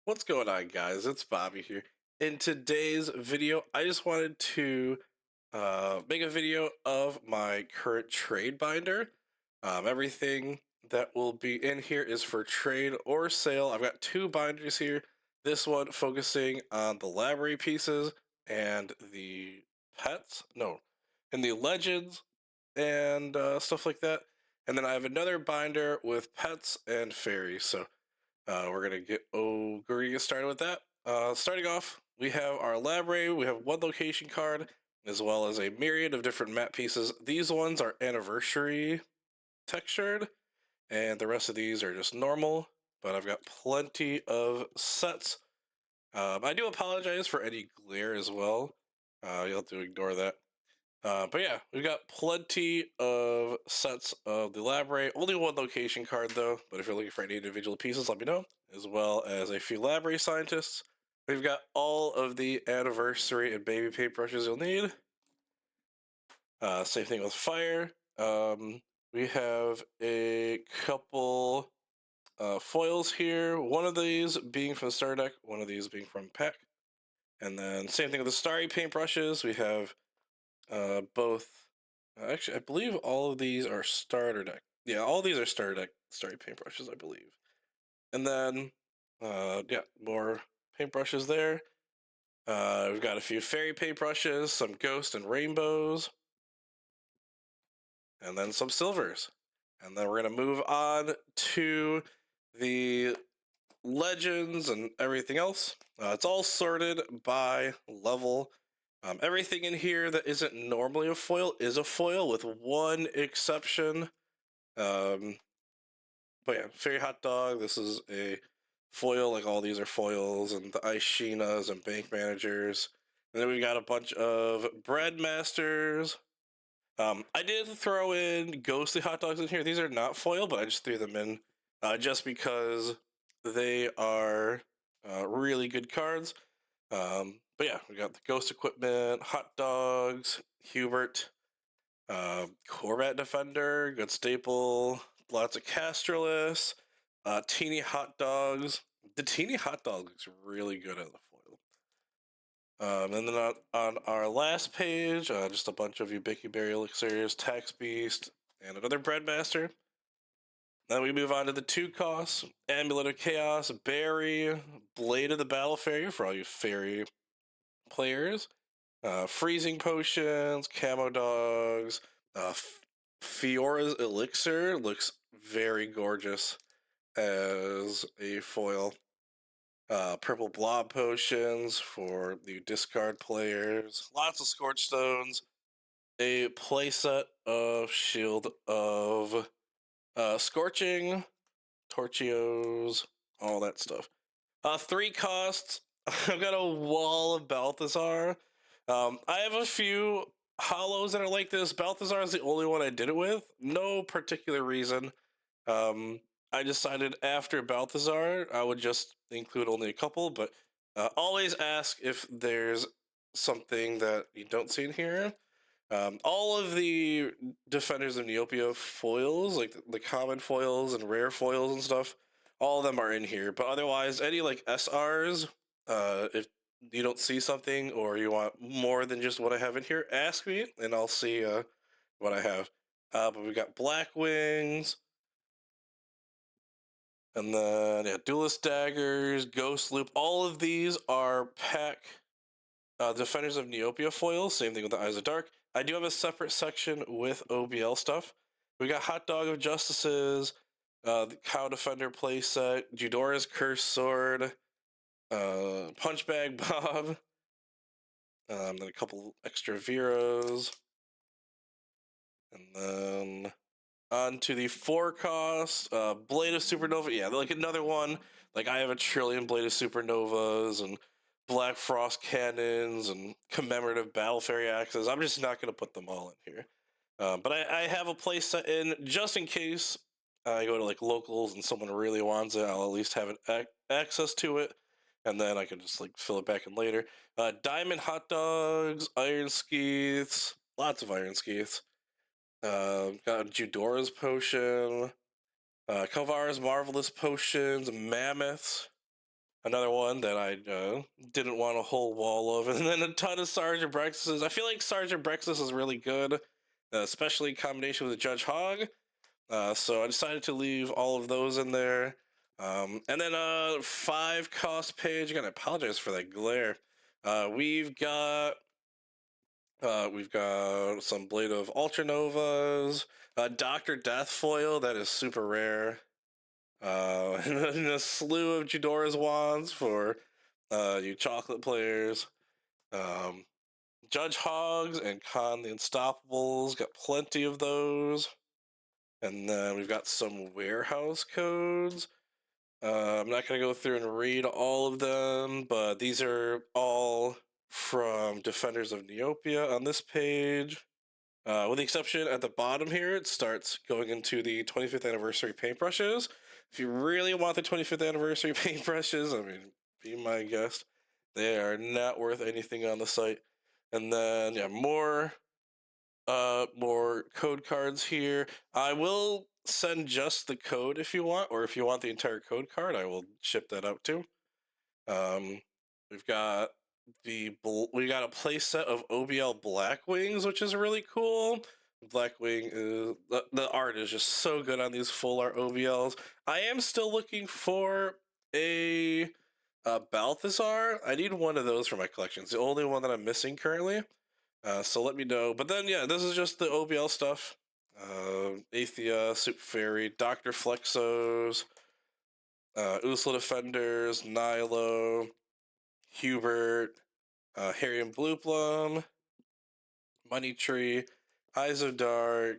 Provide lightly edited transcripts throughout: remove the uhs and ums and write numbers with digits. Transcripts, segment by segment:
What's going on, guys? It's Bobby here. In today's video, I just wanted to make a video of my current trade binder. Everything that will be in here is for trade or sale. I've got two binders here. This one focusing on the library pieces and the pets. No, and the legends and stuff like that. And then I have another binder with pets and fairies. So we're gonna get started with that. Starting off, we have our library. We have one location card, as well as a myriad of different map pieces. These ones are anniversary textured, and the rest of these are just normal. But I've got plenty of sets. I do apologize for any glare as well. You'll have to ignore that. But yeah, we've got plenty of sets of the library. Only one location card though, but if you're looking for any individual pieces, let me know. As well as a few library scientists. We've got all of the anniversary and baby paintbrushes you'll need. Same thing with fire. We have a couple foils here. One of these being from the starter deck, one of these being from pack. And then same thing with the starry paintbrushes. We have both. Actually, I believe all of these are starter deck. Yeah, all these are starter deck starry paintbrushes, I believe. And then, yeah, more paintbrushes there. We've got a few fairy paintbrushes, some ghost and rainbows, and then some silvers. And then we're gonna move on to the legends and everything else. It's all sorted by level. Everything in here that isn't normally a foil is a foil, with one exception. But yeah, Fairy Hot Dog, this is a foil, like all these are foils, and the Ice Sheenas and Bank Managers. And then we've got a bunch of Bread Masters. I did throw in Ghostly Hot Dogs in here. These are not foil, but I just threw them in just because they are really good cards. But yeah, we got the Ghost Equipment, Hot Dogs, Hubert, Corvette Defender, good staple, lots of Castralis, Teeny Hot Dogs. The Teeny Hot Dog looks really good on the foil. And then on our last page, just a bunch of Ubiquity Berry Elixirs, Tax Beast, and another Breadmaster. Then we move on to the 2 costs, Amulet of Chaos, Berry, Blade of the Battle Fairy for all you fairy players, Freezing Potions, Camo Dogs, Fiora's Elixir looks very gorgeous as a foil. Purple Blob Potions for the discard players, lots of Scorch Stones, a playset of Shield of Scorching, Torchios, all that stuff. 3 costs. I've got a wall of Balthazar. I have a few hollows that are like this. Balthazar is the only one I did it with. No particular reason. I decided after Balthazar, I would just include only a couple, but always ask if there's something that you don't see in here. All of the Defenders of Neopia foils, like the common foils and rare foils and stuff, all of them are in here. But otherwise, any like SRs, if you don't see something or you want more than just what I have in here, ask me and I'll see what I have. But we've got Black Wings, and then yeah, Duelist Daggers, Ghost Loop. All of these are pack Defenders of Neopia foils. Same thing with the Eyes of Dark. I do have a separate section with OBL stuff. We got Hot Dog of Justices, the Cow Defender playset, Judora's Cursed Sword, Punchbag Bob, then a couple extra Veros, and then on to the 4 cost, Blade of Supernova. Yeah, like another one. Like I have a trillion Blade of Supernovas and Black Frost Cannons and commemorative Battle Fairy Axes. I'm just not going to put them all in here. But I have a place set in just in case I go to like locals and someone really wants it. I'll at least have access to it, and then I can just like fill it back in later. Diamond Hot Dogs, Iron Skeiths, lots of Iron Skeiths. Got Judora's Potion, Kalvara's Marvelous Potions, Mammoths, another one that I didn't want a whole wall of, and then a ton of Sergeant Brexus. I feel like Sergeant Brexus is really good, especially in combination with the Judge Hog. So I decided to leave all of those in there. And then 5 cost page. Again, I apologize for that glare. We've got some Blade of Ultranovas, Dr. Death foil that is super rare, and a slew of Judora's wands for you chocolate players. Judge Hogs and Khan the Unstoppables, got plenty of those. And then we've got some warehouse codes. I'm not going to go through and read all of them, but these are all from Defenders of Neopia on this page. With the exception at the bottom here, it starts going into the 25th anniversary paintbrushes. If you really want the 25th anniversary paintbrushes, I mean, be my guest. They are not worth anything on the site. And then, yeah, more code cards here. I will send just the code if you want, or if you want the entire code card, I will ship that out too. We've got we got a playset of OBL Blackwings, which is really cool. Blackwing is the art is just so good on these full art OBLs. I am still looking for a Balthazar. I need one of those for my collection. It's the only one that I'm missing currently. So let me know. But then, yeah, this is just the OBL stuff. Athea, Soup Fairy, Dr. Flexos, Usla Defenders, Nilo, Hubert, Harry and Blue Plum, Money Tree, Eyes of Dark,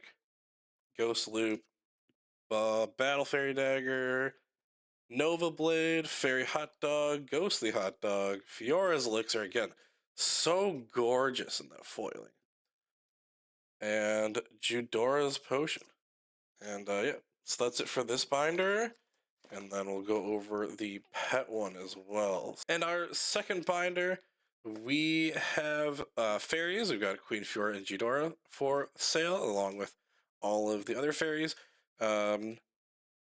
Ghost Loop, Battle Fairy Dagger, Nova Blade, Fairy Hot Dog, Ghostly Hot Dog, Fiora's Elixir. Again, so gorgeous in that foiling. And Judora's Potion. And yeah, so that's it for this binder. And then we'll go over the pet one as well. And our second binder, we have fairies. We've got Queen Fiora and Judora for sale, along with all of the other fairies. I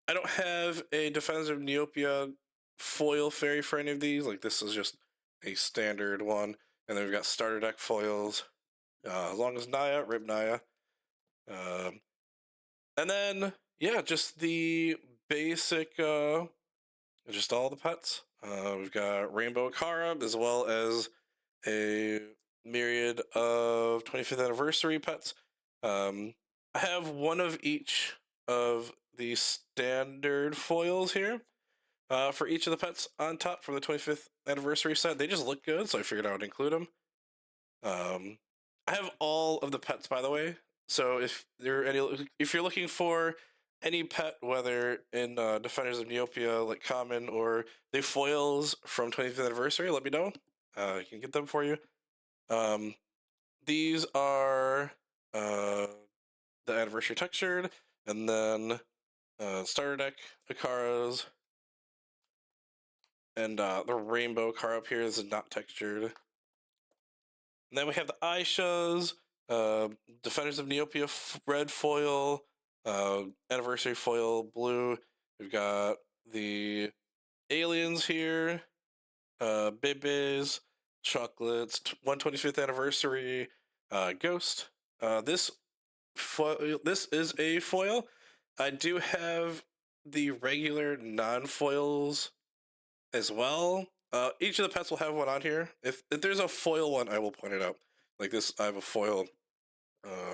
don't have a Defenders of Neopia foil fairy for any of these. Like, this is just a standard one. And then we've got starter deck foils, as long as Naya, Rip Naya. And then, yeah, just the basic, just all the pets. We've got Rainbow Akara, as well as a myriad of 25th anniversary pets. I have one of each of the standard foils here for each of the pets on top from the 25th anniversary set. They just look good, so I figured I would include them. I have all of the pets, by the way. So if you're looking for any pet, whether in Defenders of Neopia, like common, or the foils from 25th anniversary, let me know. I can get them for you. These are the anniversary textured, and then starter deck Akaras, and the rainbow Akara up here is not textured. And then we have the Aishas, Defenders of Neopia red foil, anniversary foil blue. We've got the aliens here, Bibis, chocolates, 125th anniversary, ghost. This is a foil. I do have the regular non-foils as well. Each of the pets will have one on here. If there's a foil one, I will point it out. Like this, I have a foil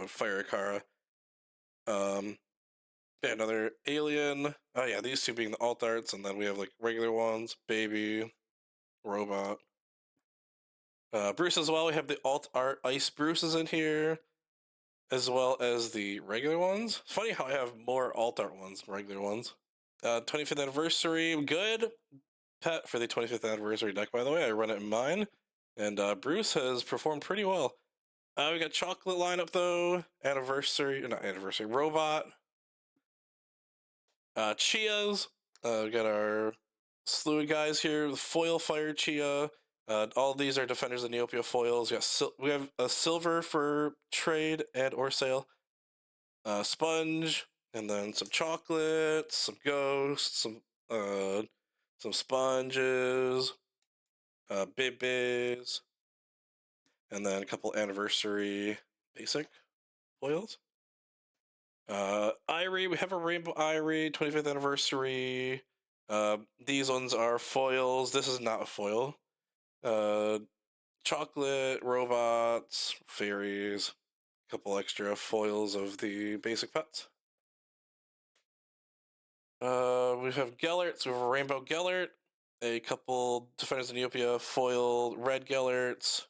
Fire Akara. Yeah, another alien. Oh yeah, these two being the alt arts, and then we have like regular ones, baby, robot. Bruce as well. We have the alt art Ice Bruces in here, as well as the regular ones. It's funny how I have more alt art ones than regular ones. 25th anniversary, good pet for the 25th anniversary deck, by the way. I run it in mine, and Bruce has performed pretty well. We got chocolate lineup though. Not anniversary. Robot. Chias. We got our slew of guys here. The foil fire Chia. All these are Defenders of Neopia foils. We have a silver for trade and or sale. Sponge, and then some chocolates, some ghosts, some sponges, bibbies, and then a couple anniversary basic foils. Irie, we have a Rainbow Irie, 25th anniversary. These ones are foils. This is not a foil. Chocolate, robots, fairies, a couple extra foils of the basic pets. We have Gellerts, we have a Rainbow Gellert, a couple Defenders of Neopia foil red Gellerts.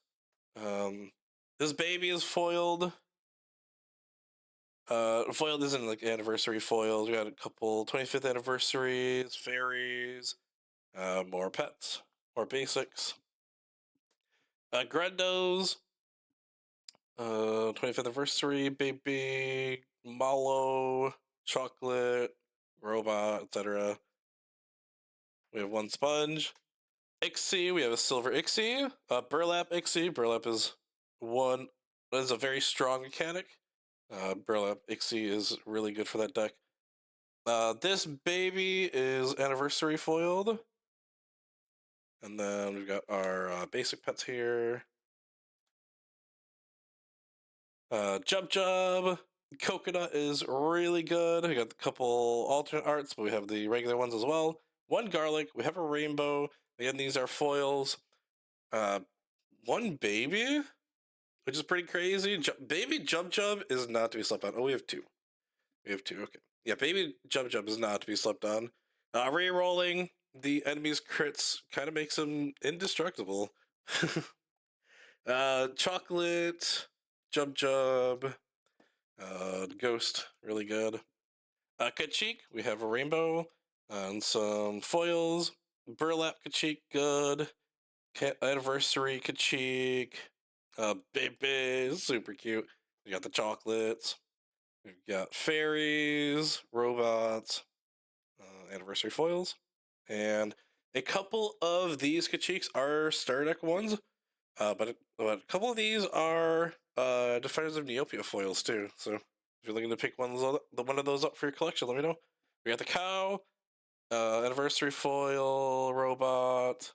This baby is foiled. Foiled isn't like anniversary foils. We got a couple 25th anniversaries, fairies, more pets, more basics. Grendos, 25th anniversary, baby, mallow, chocolate, robot, etc. We have one sponge. Ixie, we have a silver Ixie. Burlap Ixie. Burlap is a very strong mechanic. Burlap Ixie is really good for that deck. This baby is anniversary foiled. And then we've got our basic pets here. Jub Jub. Coconut is really good. We got a couple alternate arts, but we have the regular ones as well. One garlic. We have a rainbow. Again, these are foils. One baby, which is pretty crazy. Baby Jub Jub is not to be slept on. Oh, we have two. Okay. Yeah, Baby Jub Jub is not to be slept on. Re-rolling the enemy's crits kind of makes him indestructible. Chocolate, Jub Jub, Ghost, really good. Kachik, we have a rainbow and some foils. Burlap Kachik, good. Anniversary Kachik. Baby, super cute. We got the chocolates. We've got fairies, robots, anniversary foils, and a couple of these Kachiks are star deck ones, but a couple of these are Defenders of Neopia foils too. So if you're looking to pick one of those up for your collection, let me know. We got the cow, anniversary foil, robot.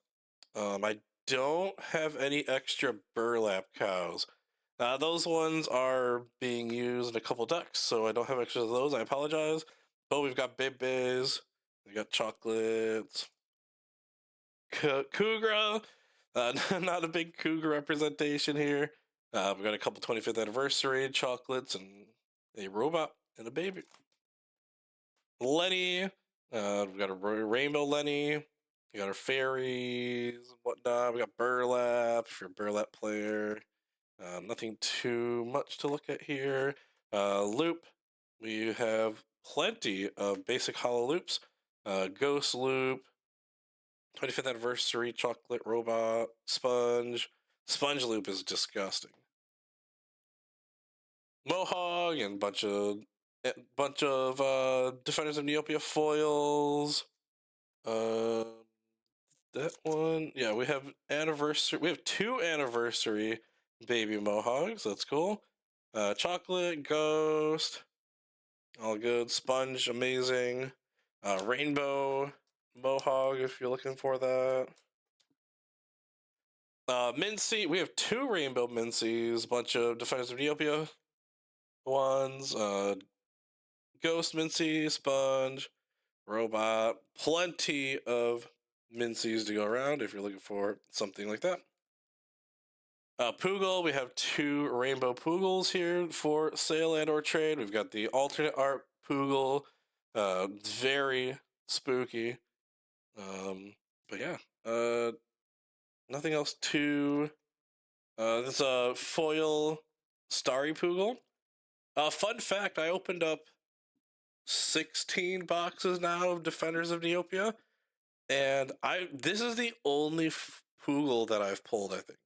I don't have any extra burlap cows. Those ones are being used in a couple decks, so I don't have extras of those. I apologize. But we've got Bibbies, we got chocolates, Kugra. Not a big Kugra representation here. We've got a couple 25th anniversary chocolates and a robot and a baby. Lenny. We've got a rainbow Lenny. We got our fairies and whatnot. We got burlap if you're a burlap player. Nothing too much to look at here. Loop. We have plenty of basic hollow loops. Ghost loop. 25th anniversary chocolate robot. Sponge. Sponge loop is disgusting. Mohawk and bunch of Defenders of Neopia foils. That one, yeah, we have anniversary. We have two anniversary baby Mohawks. That's cool. Chocolate, Ghost, all good. Sponge, amazing. Rainbow Mohawk, if you're looking for that. Mincy, we have two Rainbow Mincies. A bunch of Defenders of Neopia ones. Ghost Mincy, Sponge, Robot. Plenty of Mincies to go around if you're looking for something like that. Poogle, we have two Rainbow Poogles here for sale and or trade. We've got the alternate art Poogle, very spooky. But yeah, nothing else to. This is a foil Starry Poogle. Fun fact: I opened up 16 boxes now of Defenders of Neopia, and this is the only Poogle that I've pulled, I think.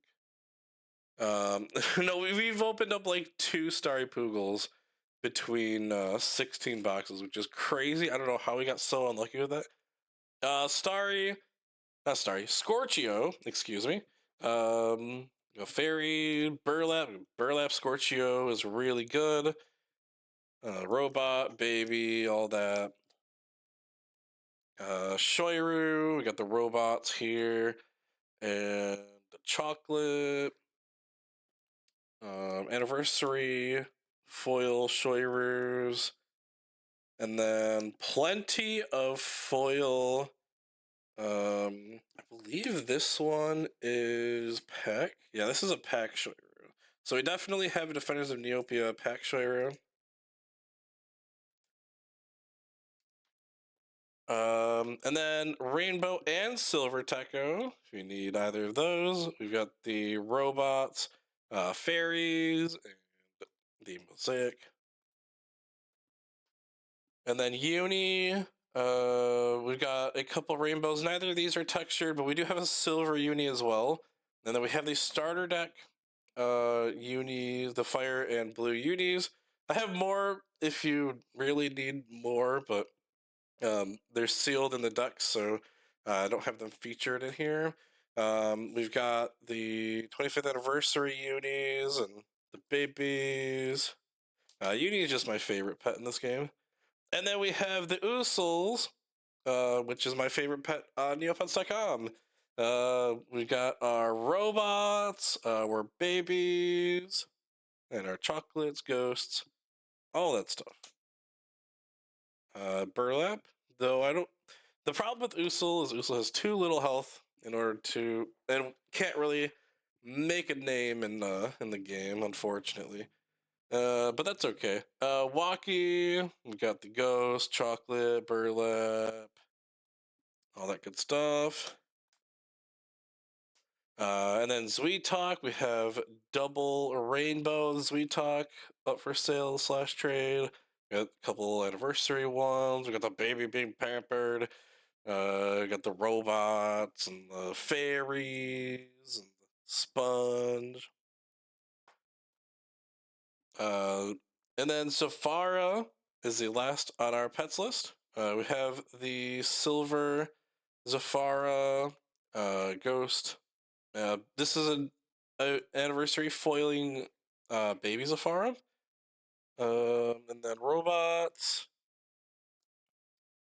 No, we've opened up like 2 Starry Poogles between 16 boxes, which is crazy. I don't know how we got so unlucky with that. Scorchio, excuse me. Fairy, Burlap Scorchio is really good. Robot, baby, all that. Shoiru, we got the robots here, and the chocolate, anniversary, foil Shoirus, and then plenty of foil. I believe this one is pack. Yeah, this is a pack Shoiru. So we definitely have a Defenders of Neopia pack Shoiru. And then Rainbow and Silver Techo, if you need either of those. We've got the robots, fairies, and the mosaic. And then Uni, we've got a couple rainbows. Neither of these are textured, but we do have a silver Uni as well. And then we have the starter deck, Uni, the fire and blue Unis. I have more if you really need more, but they're sealed in the deck, so I don't have them featured in here. We've got the 25th anniversary Unis and the babies. Uni is just my favorite pet in this game. And then we have the Oosles, which is my favorite pet on Neopets.com. We got our robots, our babies, and our chocolates, ghosts, all that stuff. Burlap, though I don't. The problem with Usul is Usul has too little health in order to, and can't really make a name in the game, unfortunately. But that's okay. Walkie, we got the ghost, chocolate, burlap, all that good stuff. And then Sweet Talk, we have double rainbow Sweet Talk up for sale / trade. We got a couple anniversary ones. We got the baby being pampered. Got the robots and the fairies and the sponge. And then Safara is the last on our pets list. We have the silver Zafara ghost. This is an anniversary foiling baby Zafara. And then robots.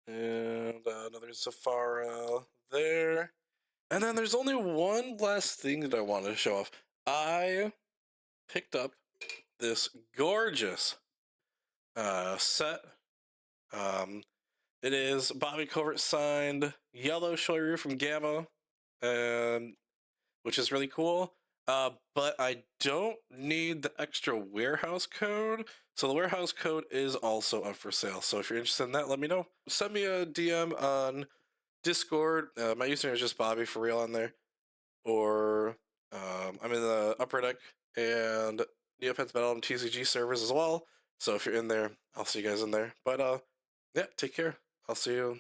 And another Zafara there. And then there's only one last thing that I want to show off. I picked up this gorgeous set. It is Bobby Covert signed yellow Shoiryu from Gamma, which is really cool. But I don't need the extra warehouse code. So the warehouse code is also up for sale. So if you're interested in that, let me know. Send me a DM on Discord. My username is just Bobby for real on there. Or I'm in the upper deck and Neopets Battledome TCG servers as well. So if you're in there, I'll see you guys in there. But yeah, take care. I'll see you